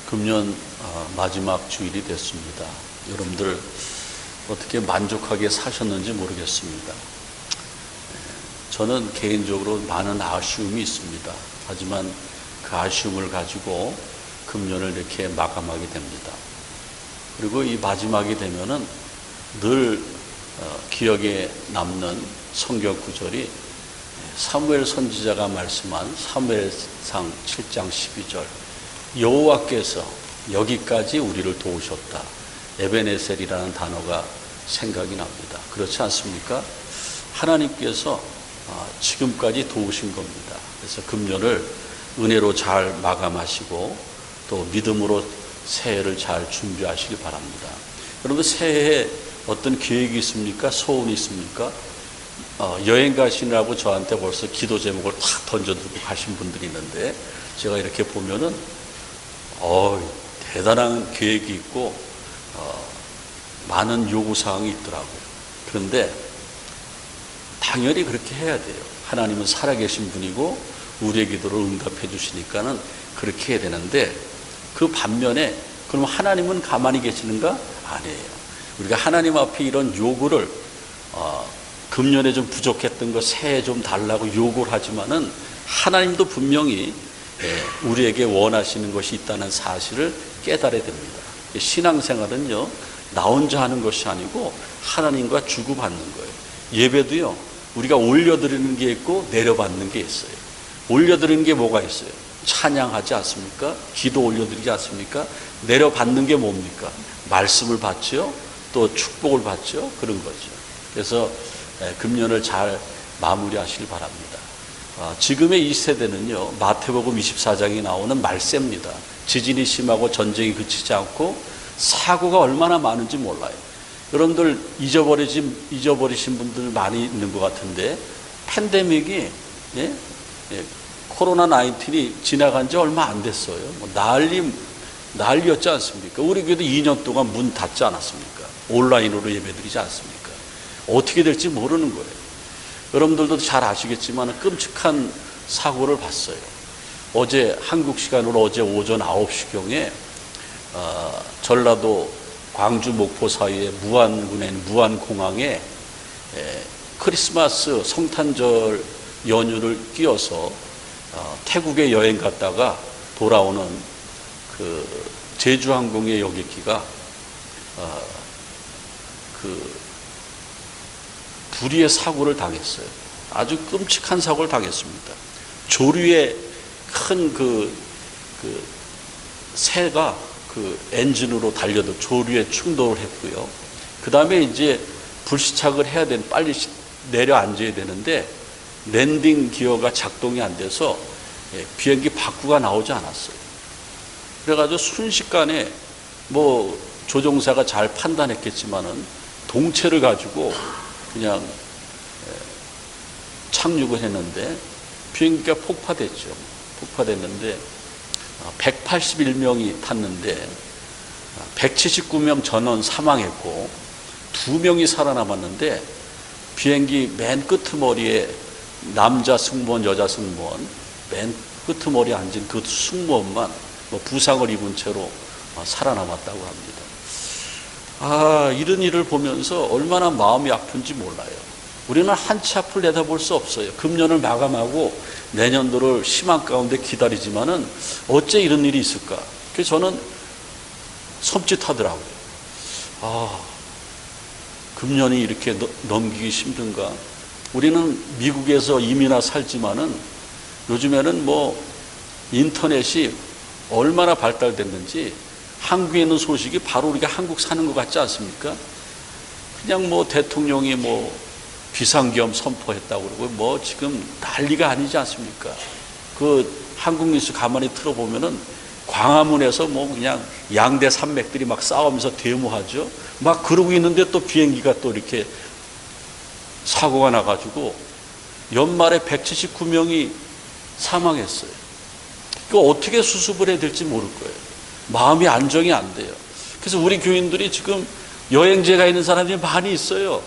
금년 마지막 주일이 됐습니다. 여러분들 어떻게 만족하게 사셨는지 모르겠습니다. 저는 개인적으로 많은 아쉬움이 있습니다. 하지만 그 아쉬움을 가지고 금년을 이렇게 마감하게 됩니다. 그리고 이 마지막이 되면은 늘 기억에 남는 성경 구절이 사무엘 선지자가 말씀한 사무엘상 7장 12절, 여호와께서 여기까지 우리를 도우셨다. 에베네셀이라는 단어가 생각이 납니다. 그렇지 않습니까? 하나님께서 지금까지 도우신 겁니다. 그래서 금년을 은혜로 잘 마감하시고 또 믿음으로 새해를 잘 준비하시기 바랍니다. 여러분, 새해에 어떤 계획이 있습니까? 소원이 있습니까? 여행 가시느라고 저한테 벌써 기도 제목을 탁 던져두고 가신 분들이 있는데, 제가 이렇게 보면은 대단한 계획이 있고 많은 요구사항이 있더라고요. 그런데 당연히 그렇게 해야 돼요. 하나님은 살아계신 분이고 우리의 기도를 응답해 주시니까는 그렇게 해야 되는데, 그 반면에 그럼 하나님은 가만히 계시는가? 아니에요. 우리가 하나님 앞에 이런 요구를 금년에 좀 부족했던 거 새해 좀 달라고 요구를 하지만은 하나님도 분명히 우리에게 원하시는 것이 있다는 사실을 깨달아야 됩니다. 신앙생활은요, 나 혼자 하는 것이 아니고 하나님과 주고받는 거예요. 예배도요, 우리가 올려드리는 게 있고 내려받는 게 있어요. 올려드리는 게 뭐가 있어요? 찬양하지 않습니까? 기도 올려드리지 않습니까? 내려받는 게 뭡니까? 말씀을 받죠, 또 축복을 받죠. 그런 거죠. 그래서 금년을 잘 마무리하시길 바랍니다. 지금의 이 세대는요, 마태복음 24장에 나오는 말세입니다. 지진이 심하고 전쟁이 그치지 않고 사고가 얼마나 많은지 몰라요. 여러분들 잊어버리신 분들 많이 있는 것 같은데, 팬데믹이 코로나19이 지나간 지 얼마 안 됐어요. 난리였지 않습니까? 우리 교회도 2년 동안 문 닫지 않았습니까? 온라인으로 예배드리지 않습니까? 어떻게 될지 모르는 거예요. 여러분들도 잘 아시겠지만 끔찍한 사고를 봤어요. 어제 한국 시간으로 어제 오전 9시경에 전라도 광주 목포 사이에 무안군에 있는 무안공항에 크리스마스 성탄절 연휴를 끼워서 태국에 여행 갔다가 돌아오는 그 제주항공의 여객기가 불의의 사고를 당했어요. 아주 끔찍한 사고를 당했습니다. 조류에 큰 새가 엔진으로 달려도 조류에 충돌을 했고요. 그 다음에 이제 불시착을 해야 되는, 빨리 내려앉아야 되는데 랜딩 기어가 작동이 안 돼서 비행기 밖으로 나오지 않았어요. 그래가지고 순식간에 조종사가 잘 판단했겠지만은 동체를 가지고 그냥 착륙을 했는데 비행기가 폭파됐죠. 폭파됐는데 181명이 탔는데 179명 전원 사망했고 2명이 살아남았는데, 비행기 맨 끄트머리에 남자 승무원, 여자 승무원, 맨 끄트머리에 앉은 그 승무원만 부상을 입은 채로 살아남았다고 합니다. 이런 일을 보면서 얼마나 마음이 아픈지 몰라요. 우리는 한 치 앞을 내다볼 수 없어요. 금년을 마감하고 내년도를 희망 가운데 기다리지만은 어째 이런 일이 있을까? 그래서 저는 섬찟하더라고요. 금년이 이렇게 넘기기 힘든가? 우리는 미국에서 이민와 살지만은 요즘에는 인터넷이 얼마나 발달됐는지 한국에 있는 소식이 바로 우리가 한국 사는 것 같지 않습니까? 그냥 대통령이 비상계엄 선포했다고 그러고 지금 난리가 아니지 않습니까? 한국 뉴스 가만히 틀어보면은 광화문에서 그냥 양대 산맥들이 막 싸우면서 데모하죠. 막 그러고 있는데 또 비행기가 또 이렇게 사고가 나가지고 연말에 179명이 사망했어요. 어떻게 수습을 해야 될지 모를 거예요. 마음이 안정이 안 돼요. 그래서 우리 교인들이 지금 여행지에 가 있는 사람들이 많이 있어요.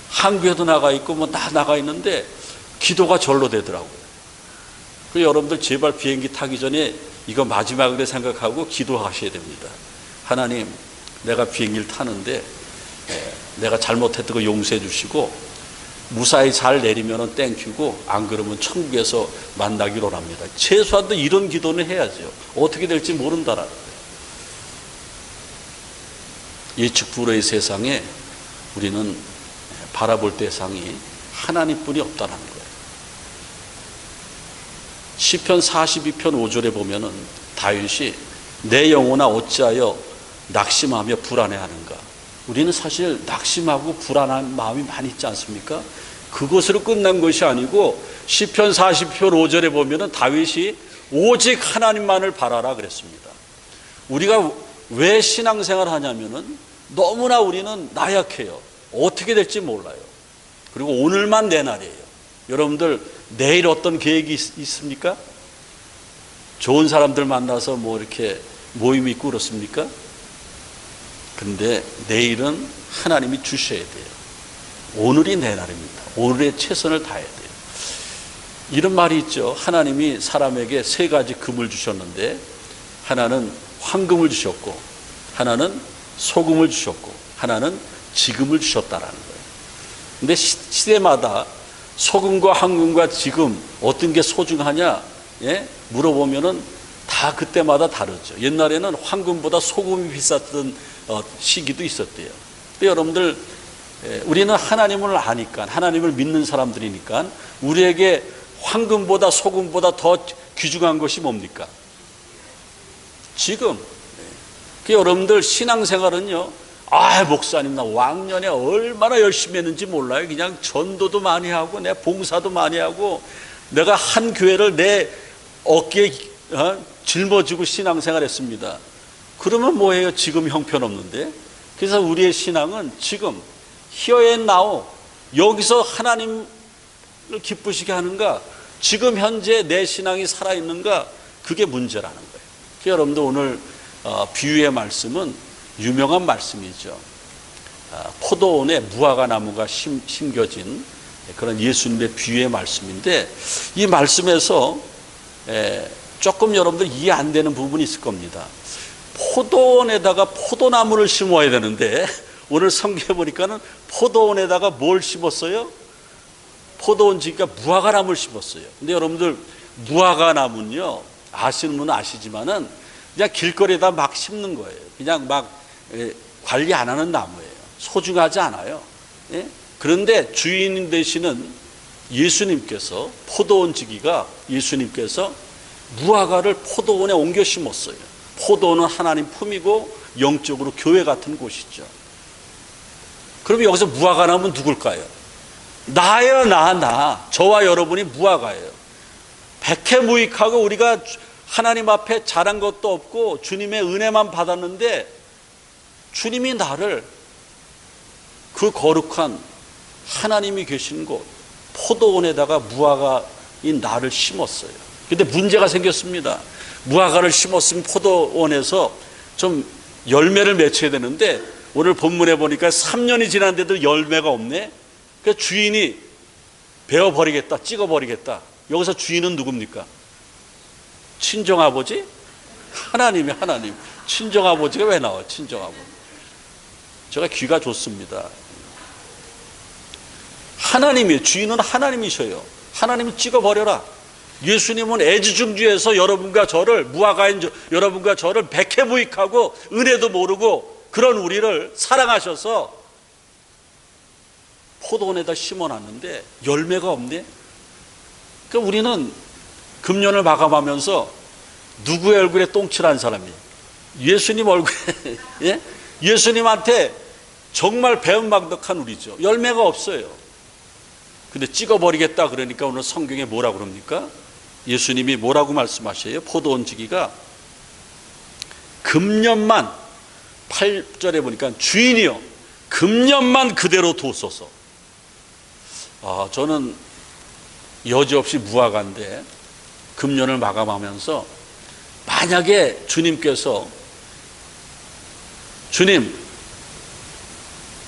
한국에도 나가 있고 다 나가 있는데 기도가 절로 되더라고요. 그래서 여러분들 제발 비행기 타기 전에 이거 마지막으로 생각하고 기도하셔야 됩니다. 하나님, 내가 비행기를 타는데 내가 잘못했던 거 용서해 주시고 무사히 잘 내리면 땡큐고 안 그러면 천국에서 만나기로 합니다. 최소한도 이런 기도는 해야죠. 어떻게 될지 모른다라는 거예요. 예측 불허의 세상에 우리는 바라볼 대상이 하나님뿐이 없다는 거예요. 시편 42편 5절에 보면은 다윗이 내 영혼아 어찌하여 낙심하며 불안해하는가. 우리는 사실 낙심하고 불안한 마음이 많이 있지 않습니까? 그것으로 끝난 것이 아니고 시편 40편 5절에 보면은 다윗이 오직 하나님만을 바라라 그랬습니다. 우리가 왜 신앙생활을 하냐면은 너무나 우리는 나약해요. 어떻게 될지 몰라요. 그리고 오늘만 내 날이에요. 여러분들 내일 어떤 계획이 있습니까? 좋은 사람들 만나서 뭐 이렇게 모임 있고 그렇습니까? 근데 내일은 하나님이 주셔야 돼요. 오늘이 내 날입니다. 오늘의 최선을 다해야 돼요. 이런 말이 있죠. 하나님이 사람에게 세 가지 금을 주셨는데 하나는 황금을 주셨고 하나는 소금을 주셨고 하나는 지금을 주셨다라는 거예요. 근데 시대마다 소금과 황금과 지금 어떤 게 소중하냐 물어보면은 다 그때마다 다르죠. 옛날에는 황금보다 소금이 비쌌던 시기도 있었대요. 근데 여러분들 우리는 하나님을 아니까 하나님을 믿는 사람들이니까 우리에게 황금보다 소금보다 더 귀중한 것이 뭡니까? 지금. 여러분들 신앙생활은요, 목사님 나 왕년에 얼마나 열심히 했는지 몰라요. 그냥 전도도 많이 하고 내 봉사도 많이 하고 내가 한 교회를 내 어깨에 짊어지고 신앙생활 했습니다. 그러면 뭐예요? 지금 형편없는데. 그래서 우리의 신앙은 지금 Here and now, 여기서 하나님을 기쁘시게 하는가, 지금 현재 내 신앙이 살아있는가, 그게 문제라는 거예요. 여러분들 오늘 비유의 말씀은 유명한 말씀이죠. 포도원에 무화과 나무가 심겨진 그런 예수님의 비유의 말씀인데 이 말씀에서 조금 여러분들 이해 안 되는 부분이 있을 겁니다. 포도원에다가 포도나무를 심어야 되는데 오늘 성경에 보니까는 포도원에다가 뭘 심었어요? 포도원 지니까 무화과 나무를 심었어요. 근데 여러분들 무화과 나무는요, 아시는 분은 아시지만은 그냥 길거리에다 막 심는 거예요. 그냥 막 관리 안 하는 나무예요. 소중하지 않아요. 그런데 주인 되시는 예수님께서 포도원 지기가 예수님께서 무화과를 포도원에 옮겨 심었어요. 포도원은 하나님 품이고 영적으로 교회 같은 곳이죠. 그럼 여기서 무화과 나무는 누굴까요? 나예요. 나. 저와 여러분이 무화과예요. 백해무익하고 우리가 하나님 앞에 잘한 것도 없고 주님의 은혜만 받았는데 주님이 나를 그 거룩한 하나님이 계신 곳 포도원에다가 무화과인 나를 심었어요. 근데 문제가 생겼습니다. 무화과를 심었으면 포도원에서 좀 열매를 맺혀야 되는데 오늘 본문에 보니까 3년이 지났는데도 열매가 없네. 그래서 주인이 베어버리겠다, 찍어버리겠다. 여기서 주인은 누굽니까? 친정아버지? 하나님. 친정아버지가 왜 나와요? 친정아버지. 제가 귀가 좋습니다. 하나님이에요. 주인은 하나님이셔요. 하나님이 찍어버려라. 예수님은 애지중지해서 여러분과 저를, 무화과인 여러분과 저를 백해무익하고 은혜도 모르고 그런 우리를 사랑하셔서 포도원에다 심어놨는데 열매가 없네. 그러니까 우리는 금년을 마감하면서 누구의 얼굴에 똥칠한 사람이에요? 예수님 얼굴에 예수님한테 정말 배은망덕한 우리죠. 열매가 없어요. 근데 찍어버리겠다 그러니까 오늘 성경에 뭐라고 그럽니까? 예수님이 뭐라고 말씀하셔요? 포도원 지기가 금년만 8절에 보니까 주인이요 금년만 그대로 둬소서. 저는 여지없이 무화과인데 금년을 마감하면서 만약에 주님께서 주님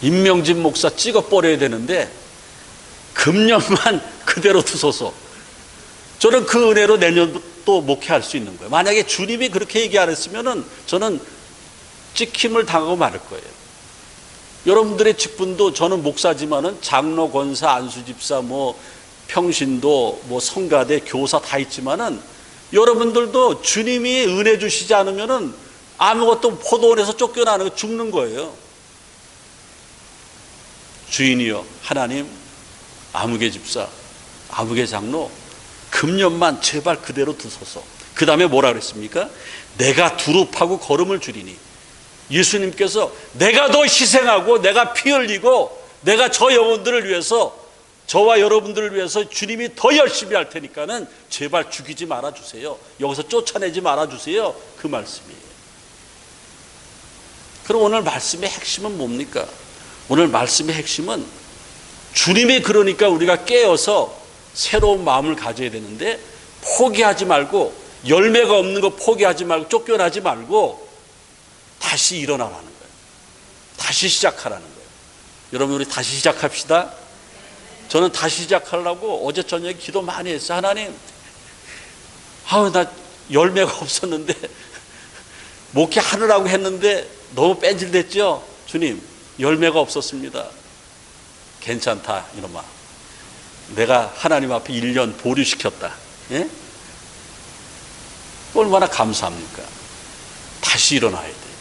임명진 목사 찍어버려야 되는데 금년만 그대로 두소서. 저는 그 은혜로 내년 또 목회할 수 있는 거예요. 만약에 주님이 그렇게 얘기 안 했으면은 저는 찍힘을 당하고 말을 거예요. 여러분들의 직분도 저는 목사지만은 장로, 권사, 안수집사, 뭐 평신도, 뭐 성가대, 교사 다 있지만은 여러분들도 주님이 은혜 주시지 않으면은 아무것도 포도원에서 쫓겨나는 거 죽는 거예요. 주인이여 하나님, 아무개 집사, 아무개 장로 금년만 제발 그대로 두소서. 그 다음에 뭐라 그랬습니까? 내가 두릅하고 걸음을 줄이니. 예수님께서 내가 더 희생하고 내가 피 흘리고 내가 저 영혼들을 위해서, 저와 여러분들을 위해서 주님이 더 열심히 할 테니까는 제발 죽이지 말아주세요. 여기서 쫓아내지 말아주세요. 그 말씀이에요. 그럼 오늘 말씀의 핵심은 뭡니까? 오늘 말씀의 핵심은 주님이 그러니까 우리가 깨어서 새로운 마음을 가져야 되는데, 포기하지 말고, 열매가 없는 거 포기하지 말고, 쫓겨나지 말고 다시 일어나라는 거예요. 다시 시작하라는 거예요. 여러분, 우리 다시 시작합시다. 저는 다시 시작하려고 어제 저녁에 기도 많이 했어요. 하나님, 나 열매가 없었는데 목회하느라고 했는데 너무 뺀질됐죠? 주님, 열매가 없었습니다. 괜찮다 이놈아, 내가 하나님 앞에 1년 보류시켰다. 예? 얼마나 감사합니까? 다시 일어나야 돼요.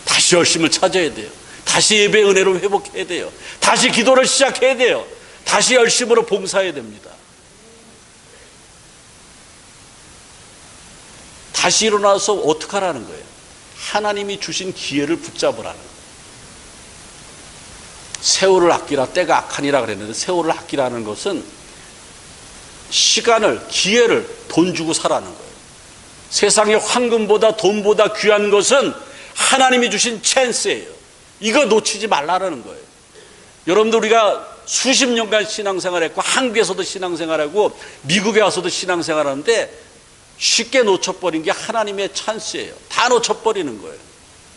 다시 열심을 찾아야 돼요. 다시 예배 은혜로 회복해야 돼요. 다시 기도를 시작해야 돼요. 다시 열심으로 봉사해야 됩니다. 다시 일어나서 어떻게 하라는 거예요? 하나님이 주신 기회를 붙잡으라는 거예요. 세월을 아끼라, 때가 악하니라 그랬는데, 세월을 아끼라는 것은 시간을, 기회를 돈 주고 사라는 거예요. 세상의 황금보다 돈보다 귀한 것은 하나님이 주신 찬스예요. 이거 놓치지 말라는 거예요. 여러분들, 우리가 수십 년간 신앙생활했고, 한국에서도 신앙생활하고 미국에 와서도 신앙생활하는데 쉽게 놓쳐버린 게 하나님의 찬스예요. 다 놓쳐버리는 거예요.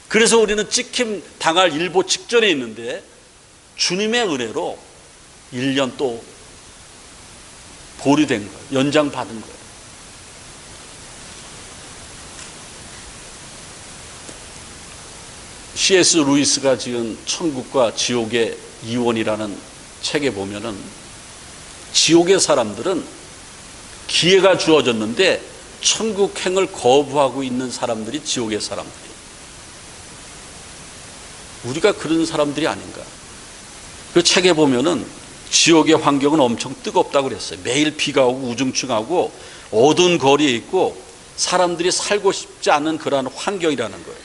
그래서 우리는 찍힘 당할 일보 직전에 있는데, 주님의 은혜로 1년 또 보류된 거예요. 연장받은 거예요. C.S. 루이스가 지은 천국과 지옥의 이원이라는 책에 보면은, 지옥의 사람들은 기회가 주어졌는데 천국행을 거부하고 있는 사람들이 지옥의 사람들이에요. 우리가 그런 사람들이 아닌가. 그 책에 보면은 지옥의 환경은 엄청 뜨겁다고 그랬어요. 매일 비가 오고 우중충하고 어두운 거리에 있고 사람들이 살고 싶지 않은 그러한 환경이라는 거예요.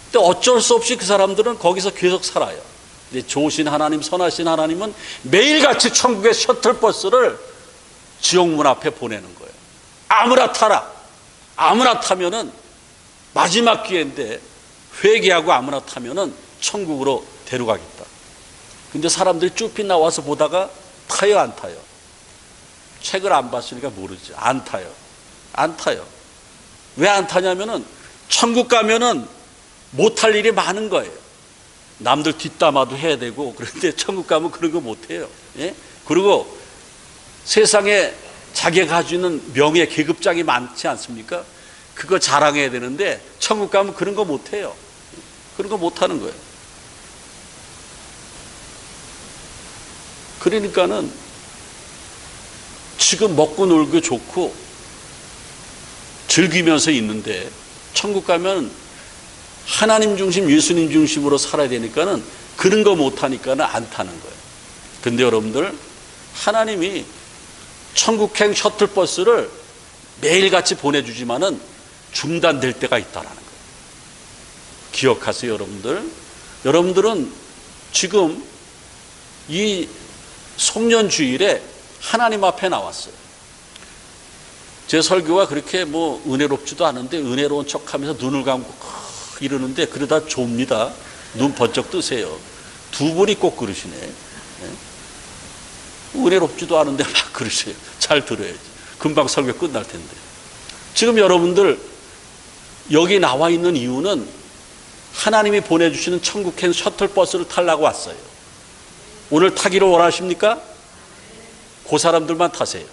근데 어쩔 수 없이 그 사람들은 거기서 계속 살아요. 근데 좋으신 하나님, 선하신 하나님은 매일같이 천국의 셔틀버스를 지옥문 앞에 보내는 거예요. 아무나 타라. 아무나 타면은 마지막 기회인데 회개하고 아무나 타면은 천국으로 데려가겠다. 근데 사람들이 쭈삣 나와서 보다가 타요, 안 타요? 책을 안 봤으니까 모르지. 안 타요. 안 타요. 왜 안 타냐면은 천국 가면은 못할 일이 많은 거예요. 남들 뒷담화도 해야 되고, 그런데 천국 가면 그런 거 못해요. 예? 그리고 세상에 자기가 가지고 있는 명예, 계급장이 많지 않습니까? 그거 자랑해야 되는데 천국 가면 그런 거 못해요. 그런 거 못하는 거예요. 그러니까는 지금 먹고 놀고 좋고 즐기면서 있는데 천국 가면 하나님 중심, 예수님 중심으로 살아야 되니까는 그런 거 못하니까는 안 타는 거예요. 근데 여러분들, 하나님이 천국행 셔틀버스를 매일같이 보내주지만은 중단될 때가 있다라는 거예요. 기억하세요, 여러분들. 여러분들은 지금 이 송년주일에 하나님 앞에 나왔어요. 제 설교가 그렇게 뭐 은혜롭지도 않은데 은혜로운 척하면서 눈을 감고 이러는데 그러다 좁니다. 눈 번쩍 뜨세요. 두 분이 꼭 그러시네. 은혜롭지도 않은데 막 그러세요. 잘 들어야지. 금방 설교 끝날 텐데. 지금 여러분들 여기 나와 있는 이유는 하나님이 보내주시는 천국행 셔틀버스를 타려고 왔어요. 오늘 타기를 원하십니까? 그 사람들만 타세요.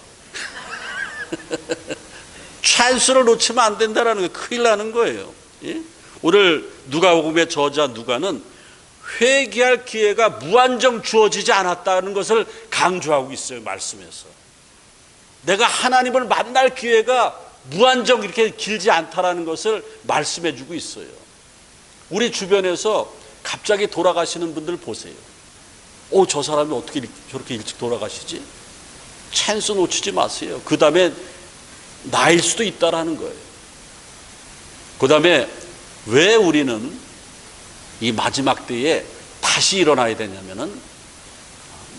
찬스를 놓치면 안 된다는 거, 큰일 나는 거예요. 예? 오늘 누가복음의 저자 누가는 회개할 기회가 무한정 주어지지 않았다는 것을 강조하고 있어요. 말씀에서 내가 하나님을 만날 기회가 무한정 이렇게 길지 않다라는 것을 말씀해 주고 있어요. 우리 주변에서 갑자기 돌아가시는 분들 보세요. 저 사람이 어떻게 저렇게 일찍 돌아가시지? 찬스 놓치지 마세요. 그 다음에 나일 수도 있다라는 거예요. 그 다음에 왜 우리는 이 마지막 때에 다시 일어나야 되냐면은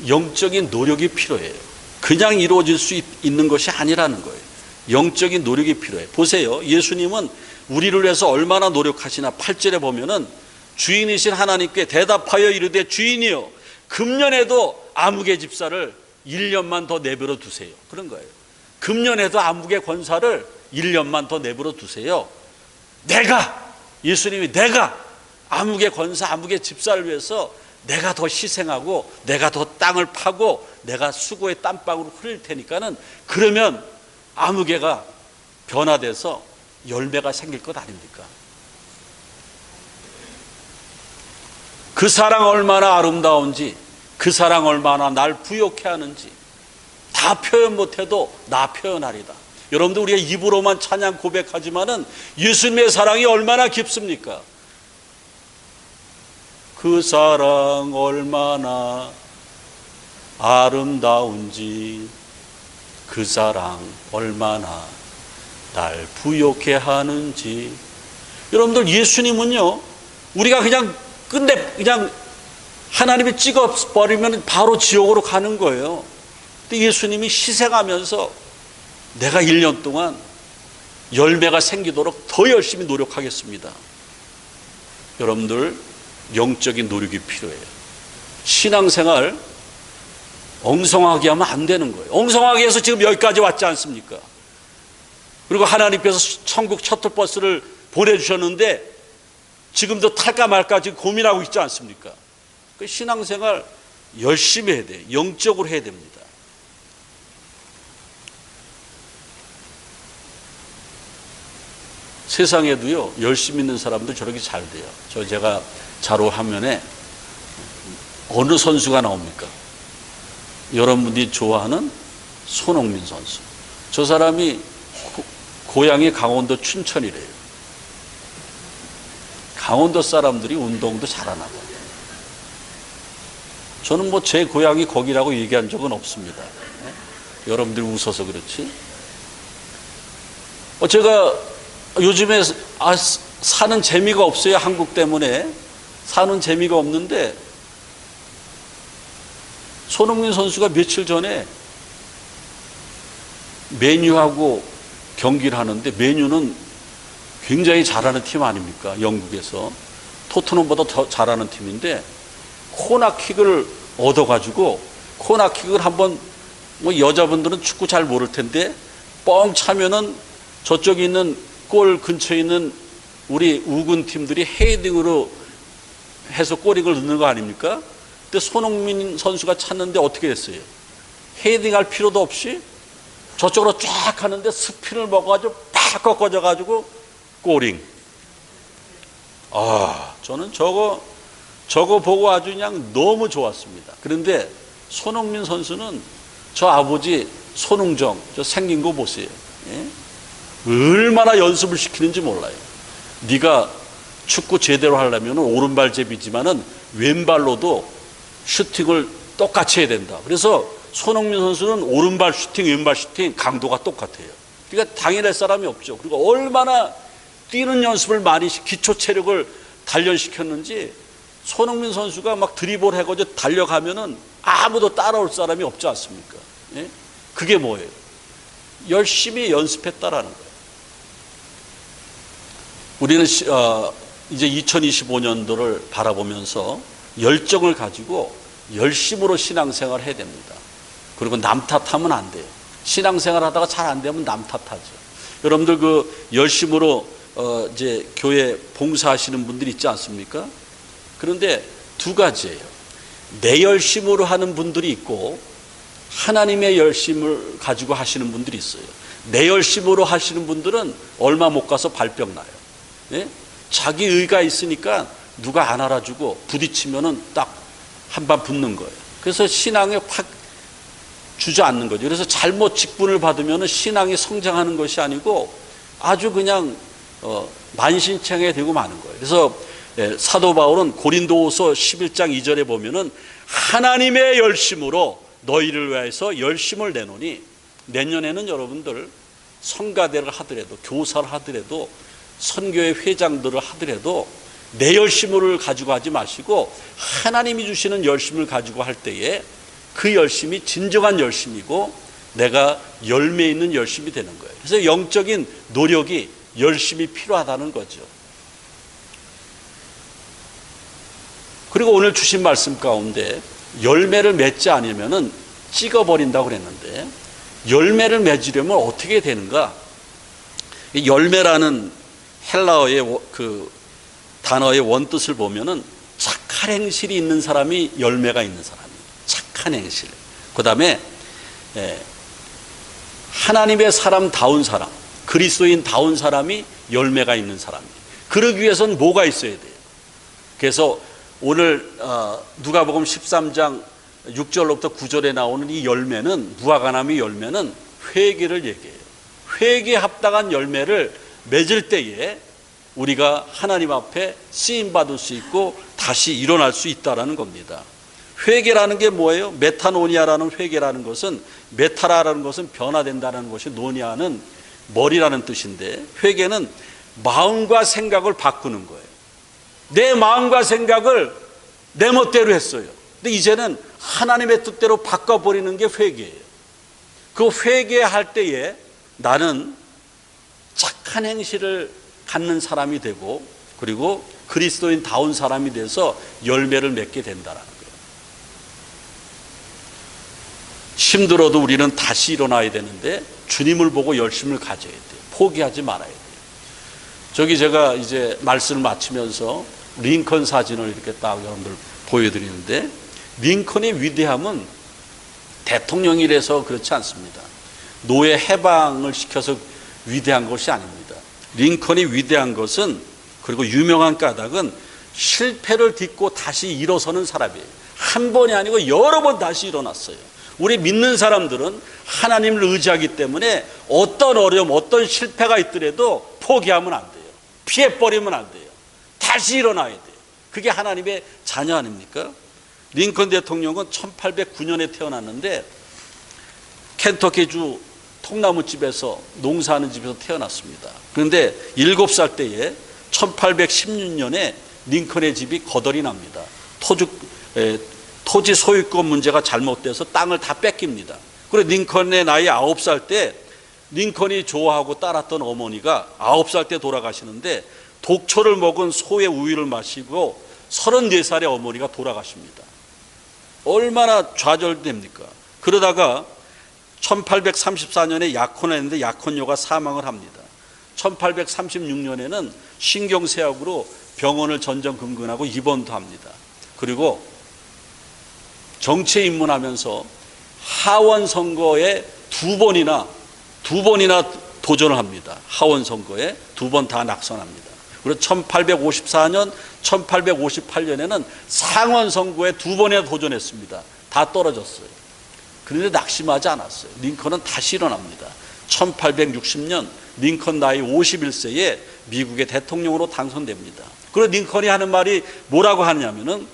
영적인 노력이 필요해요. 그냥 이루어질 수 있는 것이 아니라는 거예요. 영적인 노력이 필요해요. 보세요. 예수님은 우리를 위해서 얼마나 노력하시나. 8절에 보면은 주인이신 하나님께 대답하여 이르되 주인이여 금년에도 아무개 집사를 1년만 더 내버려 두세요. 그런 거예요. 금년에도 아무개 권사를 1년만 더 내버려 두세요. 예수님이 내가 아무개 권사, 아무개 집사를 위해서 내가 더 희생하고 내가 더 땅을 파고 내가 수고의 땀방울을 흘릴 테니까는 그러면 아무개가 변화돼서 열매가 생길 것 아닙니까? 그 사랑 얼마나 아름다운지, 그 사랑 얼마나 날 부욕해 하는지 다 표현 못해도 나 표현하리다. 여러분들 우리가 입으로만 찬양 고백하지만은 예수님의 사랑이 얼마나 깊습니까? 그 사랑 얼마나 아름다운지, 그 사랑 얼마나 날 부욕해 하는지. 여러분들 예수님은요, 우리가 그냥 하나님이 찍어버리면 바로 지옥으로 가는 거예요. 근데 예수님이 희생하면서 내가 1년 동안 열매가 생기도록 더 열심히 노력하겠습니다. 여러분들 영적인 노력이 필요해요. 신앙생활 엉성하게 하면 안 되는 거예요. 엉성하게 해서 지금 여기까지 왔지 않습니까? 그리고 하나님께서 천국 셔틀버스를 보내주셨는데 지금도 탈까 말까 지금 고민하고 있지 않습니까? 그 신앙생활 열심히 해야 돼요. 영적으로 해야 됩니다. 세상에도요, 열심히 있는 사람들 저렇게 잘 돼요. 제가 자료 화면에 어느 선수가 나옵니까? 여러분들이 좋아하는 손흥민 선수. 저 사람이 고향이 강원도 춘천이래요. 강원도 사람들이 운동도 잘하나 봐요. 저는 제 고향이 거기라고 얘기한 적은 없습니다. 여러분들이 웃어서 그렇지. 제가 요즘에 사는 재미가 없어요. 한국 때문에 사는 재미가 없는데 손흥민 선수가 며칠 전에 맨유하고 경기를 하는데, 맨유는 굉장히 잘하는 팀 아닙니까? 영국에서 토트넘보다 더 잘하는 팀인데 코너킥을 얻어가지고, 코너킥을 한번 여자분들은 축구 잘 모를 텐데 뻥 차면은 저쪽에 있는 골 근처에 있는 우리 우군 팀들이 헤딩으로 해서 골을 넣는 거 아닙니까? 근데 손흥민 선수가 찼는데 어떻게 됐어요? 헤딩할 필요도 없이 저쪽으로 쫙 하는데 스핀을 먹어가지고 팍 꺾어져가지고 골링. 저는 저거 보고 아주 그냥 너무 좋았습니다. 그런데 손흥민 선수는 저 아버지 손흥정, 저 생긴 거 보세요. 예? 얼마나 연습을 시키는지 몰라요. 네가 축구 제대로 하려면 오른발잡이지만은 왼발로도 슈팅을 똑같이 해야 된다. 그래서 손흥민 선수는 오른발 슈팅, 왼발 슈팅 강도가 똑같아요. 그러니까 당연할 사람이 없죠. 그리고 얼마나 뛰는 연습을 많이 기초 체력을 단련시켰는지 손흥민 선수가 막 드리블 해가지고 달려가면은 아무도 따라올 사람이 없지 않습니까? 예? 그게 뭐예요? 열심히 연습했다라는 거예요. 우리는 이제 2025년도를 바라보면서 열정을 가지고 열심으로 신앙생활을 해야 됩니다. 그리고 남 탓하면 안 돼요. 신앙생활 하다가 잘 안 되면 남 탓하죠. 여러분들 그 열심으로 이제 교회 봉사하시는 분들 있지 않습니까? 그런데 두 가지예요. 내 열심으로 하는 분들이 있고 하나님의 열심을 가지고 하시는 분들이 있어요. 내 열심으로 하시는 분들은 얼마 못 가서 발병 나요. 예? 자기 의가 있으니까 누가 안 알아주고 부딪히면은 딱 한 방 붙는 거예요. 그래서 신앙에 확 주저앉는 거죠. 그래서 잘못 직분을 받으면은 신앙이 성장하는 것이 아니고 아주 그냥 만신창이 되고 마는 거예요. 그래서 사도 바울은 고린도후서 11장 2절에 보면은 하나님의 열심으로 너희를 위해서 열심을 내노니, 내년에는 여러분들 성가대를 하더라도, 교사를 하더라도, 선교회 회장들을 하더라도 내 열심을 가지고 하지 마시고 하나님이 주시는 열심을 가지고 할 때에 그 열심이 진정한 열심이고 내가 열매 있는 열심이 되는 거예요. 그래서 영적인 노력이 열심히 필요하다는 거죠. 그리고 오늘 주신 말씀 가운데 열매를 맺지 않으면은 찍어버린다고 그랬는데, 열매를 맺으려면 어떻게 되는가? 이 열매라는 헬라어의 그 단어의 원뜻을 보면은 착한 행실이 있는 사람이 열매가 있는 사람이에요. 착한 행실. 그 다음에 하나님의 사람다운 사람, 그리스도인다운 사람이 열매가 있는 사람이에요. 그러기 위해서는 뭐가 있어야 돼요? 그래서 오늘 누가복음 13장 6절로부터 9절에 나오는 이 열매는, 무화과나무 열매는 회개를 얘기해요. 회개에 합당한 열매를 맺을 때에 우리가 하나님 앞에 쓰임받을 수 있고 다시 일어날 수 있다는 겁니다. 회개라는 게 뭐예요? 메타노니아라는 회개라는 것은, 메타라는 것은 변화된다는 것이, 노니아는 머리라는 뜻인데, 회개는 마음과 생각을 바꾸는 거예요. 내 마음과 생각을 내 멋대로 했어요. 근데 이제는 하나님의 뜻대로 바꿔버리는 게 회개예요. 그 회개할 때에 나는 착한 행실을 갖는 사람이 되고, 그리고 그리스도인다운 사람이 돼서 열매를 맺게 된다는 거예요. 힘들어도 우리는 다시 일어나야 되는데 주님을 보고 열심을 가져야 돼요. 포기하지 말아야 돼요. 저기 제가 이제 말씀을 마치면서 링컨 사진을 이렇게 딱 여러분들 보여드리는데, 링컨의 위대함은 대통령이라서 그렇지 않습니다. 노예 해방을 시켜서 위대한 것이 아닙니다. 링컨이 위대한 것은, 그리고 유명한 까닭은 실패를 딛고 다시 일어서는 사람이에요. 한 번이 아니고 여러 번 다시 일어났어요. 우리 믿는 사람들은 하나님을 의지하기 때문에 어떤 어려움, 어떤 실패가 있더라도 포기하면 안 돼요. 피해버리면 안 돼요. 다시 일어나야 돼요. 그게 하나님의 자녀 아닙니까? 링컨 대통령은 1809년에 태어났는데 켄터키주 통나무집에서, 농사하는 집에서 태어났습니다. 그런데 7살 때에 1816년에 링컨의 집이 거덜이 납니다. 토지 소유권 문제가 잘못돼서 땅을 다 뺏깁니다. 그리고 링컨의 나이 9살 때 링컨이 좋아하고 따랐던 어머니가 9살 때 돌아가시는데, 독초를 먹은 소의 우유를 마시고 34살의 어머니가 돌아가십니다. 얼마나 좌절됩니까? 그러다가 1834년에 약혼을 했는데 약혼녀가 사망을 합니다. 1836년에는 신경쇠약으로 병원을 전전긍긍하고 입원도 합니다. 그리고 정치에 입문하면서 하원 선거에 두 번이나 도전을 합니다. 하원 선거에 2번 다 낙선합니다. 그리고 1854년, 1858년에는 상원 선거에 2번이나 도전했습니다. 다 떨어졌어요. 그런데 낙심하지 않았어요. 링컨은 다시 일어납니다. 1860년 링컨 나이 51세에 미국의 대통령으로 당선됩니다. 그리고 링컨이 하는 말이 뭐라고 하냐면은,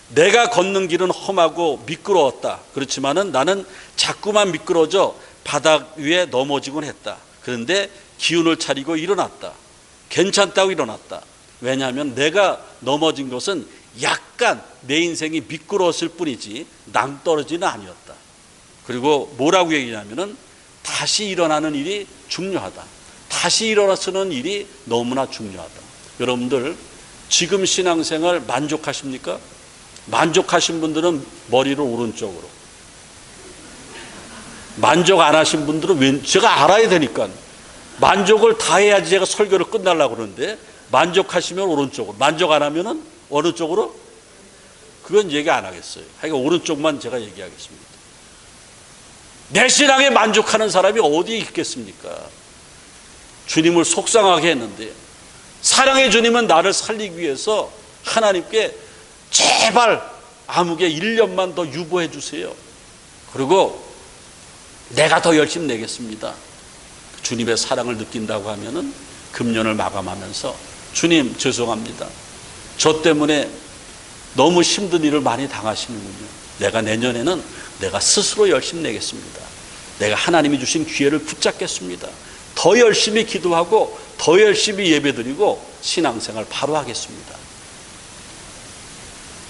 내가 걷는 길은 험하고 미끄러웠다. 그렇지만은 나는 자꾸만 미끄러져 바닥 위에 넘어지곤 했다. 그런데 기운을 차리고 일어났다. 괜찮다고 일어났다. 왜냐하면 내가 넘어진 것은 약간 내 인생이 미끄러웠을 뿐이지 낭떠러지는 아니었다. 그리고 뭐라고 얘기하냐면은, 다시 일어나는 일이 중요하다. 다시 일어나서는 일이 너무나 중요하다. 여러분들 지금 신앙생활 만족하십니까? 만족하신 분들은 머리를 오른쪽으로, 만족 안 하신 분들은 제가 알아야 되니까 만족을 다 해야지 제가 설교를 끝내려고 그러는데, 만족하시면 오른쪽으로, 만족 안 하면은 어느 쪽으로? 그건 얘기 안 하겠어요. 하여간 오른쪽만 제가 얘기하겠습니다. 내 신앙에 만족하는 사람이 어디 있겠습니까? 주님을 속상하게 했는데, 사랑의 주님은 나를 살리기 위해서 하나님께 제발 아무개 1년만 더 유보해 주세요. 그리고 내가 더 열심히 내겠습니다. 주님의 사랑을 느낀다고 하면은 금년을 마감하면서, 주님 죄송합니다. 저 때문에 너무 힘든 일을 많이 당하시는군요. 내가 내년에는 내가 스스로 열심히 내겠습니다. 내가 하나님이 주신 기회를 붙잡겠습니다. 더 열심히 기도하고 더 열심히 예배드리고 신앙생활 바로 하겠습니다.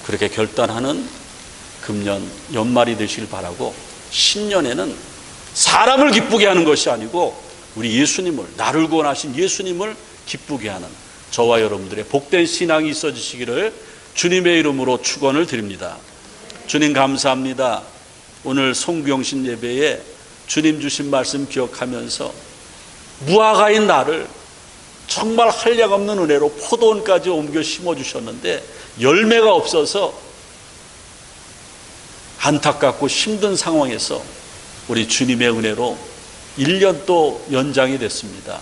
그렇게 결단하는 금년 연말이 되시길 바라고, 신년에는 사람을 기쁘게 하는 것이 아니고 우리 예수님을, 나를 구원하신 예수님을 기쁘게 하는 저와 여러분들의 복된 신앙이 있어지시기를 주님의 이름으로 축원을 드립니다. 주님 감사합니다. 오늘 송구영신 예배에 주님 주신 말씀 기억하면서 무화과인 나를 정말 한량없는 은혜로 포도원까지 옮겨 심어주셨는데 열매가 없어서 안타깝고 힘든 상황에서 우리 주님의 은혜로 1년 또 연장이 됐습니다.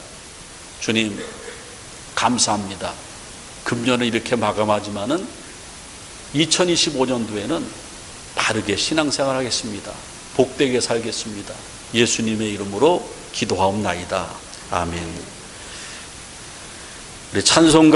주님 감사합니다. 금년은 이렇게 마감하지만은 2025년도에는 바르게 신앙생활 하겠습니다. 복되게 살겠습니다. 예수님의 이름으로 기도하옵나이다. 아멘. 우리 찬송가